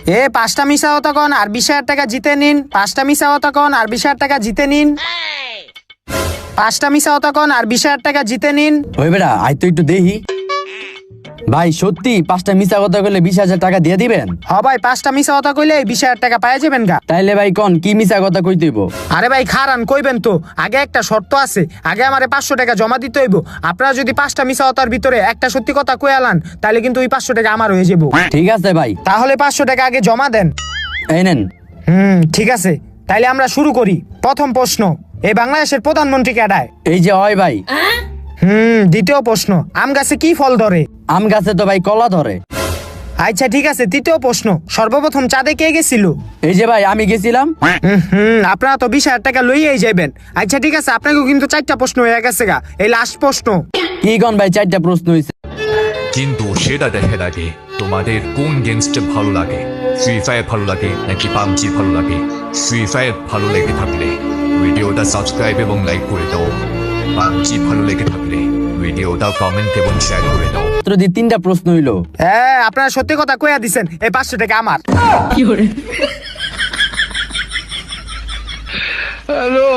পাঁচটা মিশা হতো কোন আর 20,000 টাকা জিতে নিন। পাঁচটা মিশা হতো কোন আর 20,000 টাকা জিতে নিন। পাঁচটা মিশা হতো কোন আর 20,000 টাকা জিতে নিন। ওই বেড়া আই তো একটু দেখি। ভাই সত্যি 5টা মিছা কথা কইলে 20,000 টাকা দিয়ে দিবেন? ভাই পাঁচটা মিশা হতো কইলে 20,000 টাকা পাই যাবেন গা। তাইলে ভাই কোন কি মিছা কথা কইতে হইব? আরে ভাই খারান কইবেন তো, আগে একটা শর্ত আছে, আগে আমারে 500 টাকা জমা দিতে হইব। আপনারা যদি পাঁচটা মিশা হতার ভিতরে একটা সত্যি কথা কই আলান তাহলে কিন্তু ওই 500 টাকা আমার হয়ে যাবো। ঠিক আছে ভাই, তাহলে 500 টাকা আগে জমা দেন। এই নেন। ঠিক আছে, তাইলে আমরা শুরু করি। প্রথম প্রশ্ন, এই বাংলাদেশের প্রধানমন্ত্রী কেডায়? এই যে হয় ভাই। দ্বিতীয় প্রশ্ন, আম গাছে কি ফল ধরে? আম গাছে তো ভাই কলা ধরে। আচ্ছা ঠিক আছে, তৃতীয় প্রশ্ন, সর্বপ্রথম চাঁদে কে গেছিল? এই যে ভাই আমি গেছিলাম। আপনারা তো 20,000 টাকা লইয়াই যাবেন। আচ্ছা ঠিক আছে, আপনাকেও কিন্তু 4টা প্রশ্ন হয়ে গেছে গা। এই লাস্ট প্রশ্ন। কি কোন ভাই 4টা প্রশ্ন হইছে? কিন্তু সেটা দেখার আগে তোমাদের কোন গেমসটা ভালো লাগে? ফ্রি ফায়ার ভালো লাগে নাকি পাবজি ভালো লাগে? ফ্রি ফায়ার ভালো লেগে থাকলে ভিডিওটা সাবস্ক্রাইব এবং লাইক করে দাও। পাবজি ভালো লেগে থাকলে ভিডিওটা কমেন্ট এবং শেয়ার করে দাও। মাত্র 3টা প্রশ্ন হইলো। হ্যাঁ, আপনারা সত্যি কথা কইয়া দিছেন। এই 500 টাকা আমার। হ্যালো